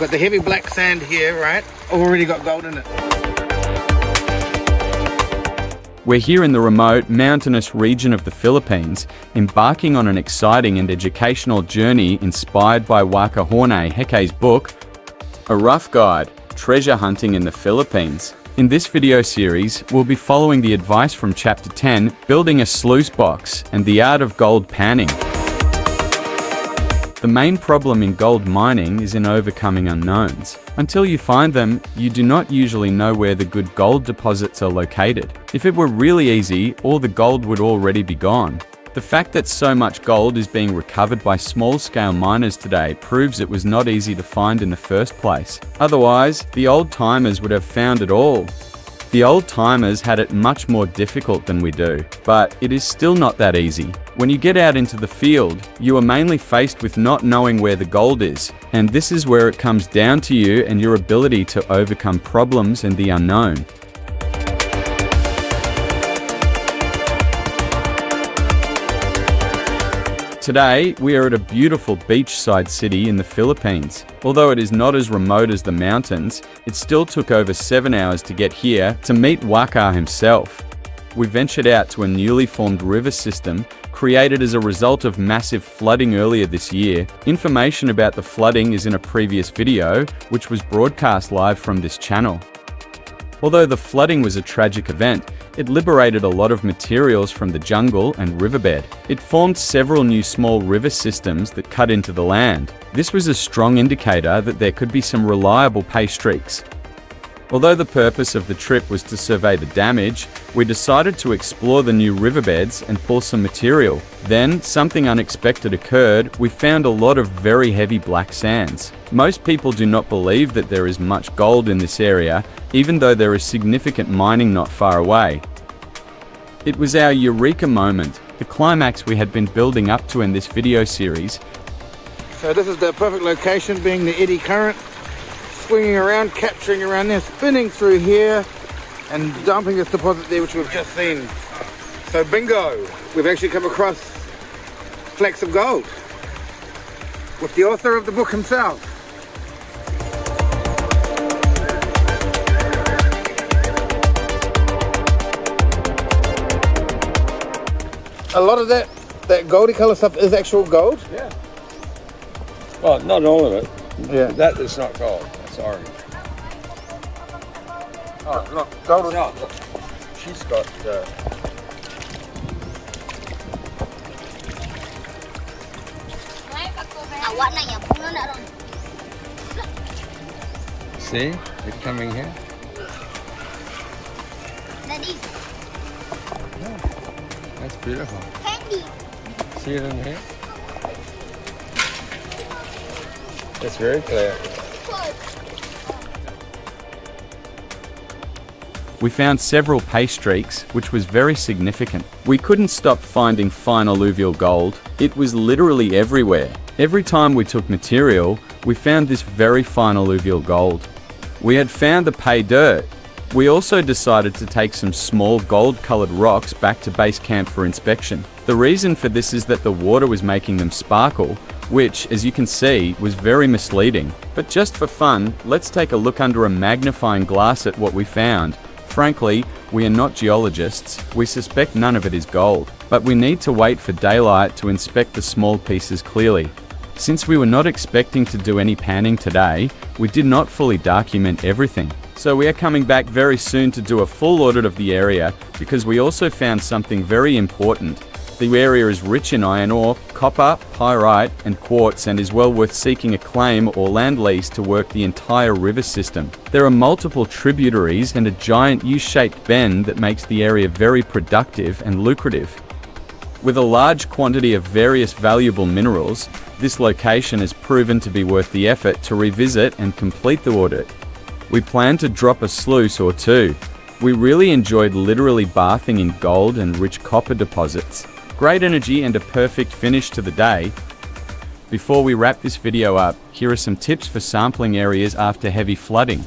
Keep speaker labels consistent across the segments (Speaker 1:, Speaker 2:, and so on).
Speaker 1: But the heavy black sand here, right, already got gold in it.
Speaker 2: We're here in the remote, mountainous region of the Philippines, embarking on an exciting and educational journey inspired by Wakahorne Heke's book, A Rough Guide, Treasure Hunting in the Philippines. In this video series, we'll be following the advice from Chapter 10, Building a Sluice Box, and the Art of Gold Panning. The main problem in gold mining is in overcoming unknowns. Until you find them, you do not usually know where the good gold deposits are located. If it were really easy, all the gold would already be gone. The fact that so much gold is being recovered by small-scale miners today proves it was not easy to find in the first place. Otherwise, the old-timers would have found it all. The old-timers had it much more difficult than we do, but it is still not that easy. When you get out into the field, you are mainly faced with not knowing where the gold is, and this is where it comes down to you and your ability to overcome problems and the unknown. Today, we are at a beautiful beachside city in the Philippines. Although it is not as remote as the mountains, it still took over 7 hours to get here to meet Waka himself. We ventured out to a newly formed river system created as a result of massive flooding earlier this year. Information about the flooding is in a previous video, which was broadcast live from this channel. Although the flooding was a tragic event, it liberated a lot of materials from the jungle and riverbed. It formed several new small river systems that cut into the land. This was a strong indicator that there could be some reliable pay streaks. Although the purpose of the trip was to survey the damage, we decided to explore the new riverbeds and pull some material. Then, something unexpected occurred. We found a lot of very heavy black sands. Most people do not believe that there is much gold in this area, even though there is significant mining not far away. It was our eureka moment, the climax we had been building up to in this video series.
Speaker 1: So this is the perfect location, being the eddy current, swinging around, capturing around there, spinning through here, and dumping this deposit there, which we've just seen. So bingo, we've actually come across flecks of gold with the author of the book himself. A lot of that goldy color stuff is actual gold?
Speaker 3: Yeah. Well, not all of it.
Speaker 1: Yeah.
Speaker 3: That is not gold. That's orange.
Speaker 1: Oh, look, gold.
Speaker 3: No, look. She's got... See? They're coming here. Yeah. That's beautiful. Candy. See it in here? It's very clear.
Speaker 2: We found several pay streaks, which was very significant. We couldn't stop finding fine alluvial gold. It was literally everywhere. Every time we took material, we found this very fine alluvial gold. We had found the pay dirt. We also decided to take some small gold-colored rocks back to base camp for inspection. The reason for this is that the water was making them sparkle, which, as you can see, was very misleading. But just for fun, let's take a look under a magnifying glass at what we found. Frankly, we are not geologists. We suspect none of it is gold, but we need to wait for daylight to inspect the small pieces clearly. Since we were not expecting to do any panning today, we did not fully document everything. So we are coming back very soon to do a full audit of the area, because we also found something very important. The area is rich in iron ore, copper, pyrite, and quartz, and is well worth seeking a claim or land lease to work the entire river system. There are multiple tributaries and a giant U-shaped bend that makes the area very productive and lucrative. With a large quantity of various valuable minerals, this location has proven to be worth the effort to revisit and complete the audit. We plan to drop a sluice or two. We really enjoyed literally bathing in gold and rich copper deposits. Great energy and a perfect finish to the day. Before we wrap this video up, here are some tips for sampling areas after heavy flooding.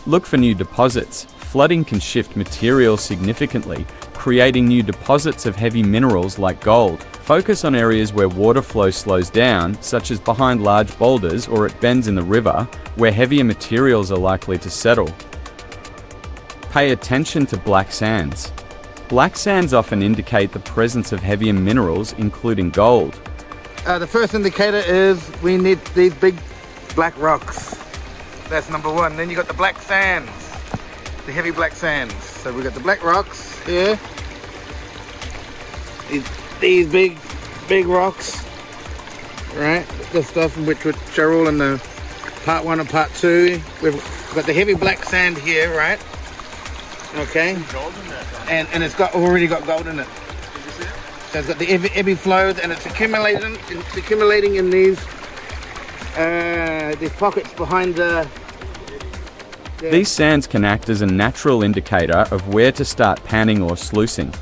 Speaker 2: Look for new deposits. Flooding can shift material significantly, creating new deposits of heavy minerals like gold. Focus on areas where water flow slows down, such as behind large boulders or at bends in the river, where heavier materials are likely to settle. Pay attention to black sands. Black sands often indicate the presence of heavier minerals, including gold.
Speaker 1: The first indicator is we need these big black rocks. That's number one. Then you got the black sands, the heavy black sands. So we got the black rocks here. These big rocks, right? The stuff which are all in the part 1 and part 2. We've got the heavy black sand here, right? Okay. And it's already got gold in it. So it's got the ebbing flows, and it's accumulating in these pockets behind the.
Speaker 2: These sands can act as a natural indicator of where to start panning or sluicing.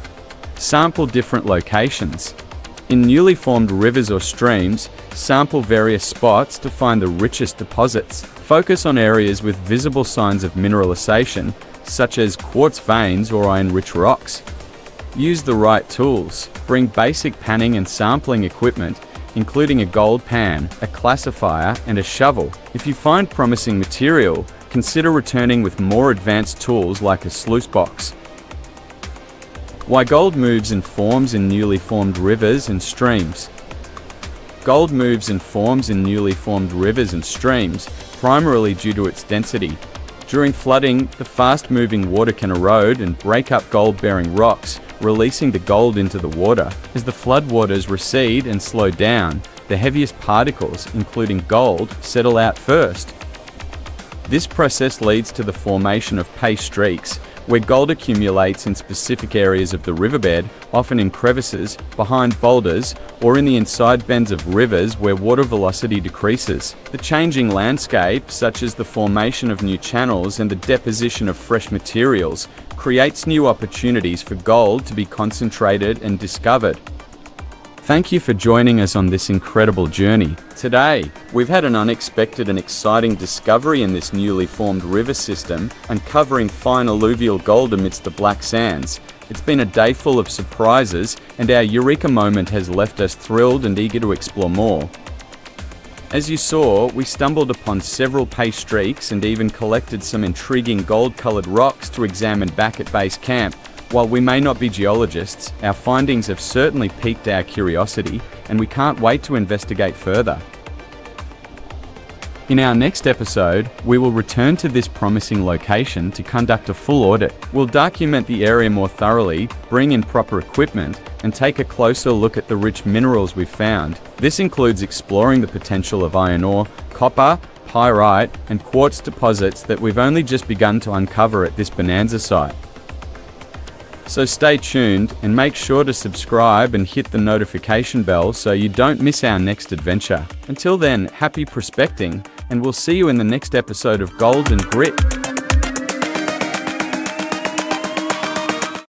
Speaker 2: Sample different locations. In newly formed rivers or streams, sample various spots to find the richest deposits. Focus on areas with visible signs of mineralization, such as quartz veins or iron-rich rocks. Use the right tools. Bring basic panning and sampling equipment, including a gold pan, a classifier, and a shovel. If you find promising material, consider returning with more advanced tools like a sluice box. Why gold moves and forms in newly formed rivers and streams. Gold moves and forms in newly formed rivers and streams, primarily due to its density. During flooding, the fast-moving water can erode and break up gold-bearing rocks, releasing the gold into the water. As the floodwaters recede and slow down, the heaviest particles, including gold, settle out first. This process leads to the formation of pay streaks, where gold accumulates in specific areas of the riverbed, often in crevices, behind boulders, or in the inside bends of rivers where water velocity decreases. The changing landscape, such as the formation of new channels and the deposition of fresh materials, creates new opportunities for gold to be concentrated and discovered. Thank you for joining us on this incredible journey. Today, we've had an unexpected and exciting discovery in this newly formed river system, uncovering fine alluvial gold amidst the black sands. It's been a day full of surprises, and our eureka moment has left us thrilled and eager to explore more. As you saw, we stumbled upon several pay streaks and even collected some intriguing gold-colored rocks to examine back at base camp. While we may not be geologists, our findings have certainly piqued our curiosity, and we can't wait to investigate further. In our next episode, we will return to this promising location to conduct a full audit. We'll document the area more thoroughly, bring in proper equipment, and take a closer look at the rich minerals we've found. This includes exploring the potential of iron ore, copper, pyrite, and quartz deposits that we've only just begun to uncover at this bonanza site. So stay tuned and make sure to subscribe and hit the notification bell so you don't miss our next adventure. Until then, happy prospecting, and we'll see you in the next episode of Gold and Grit.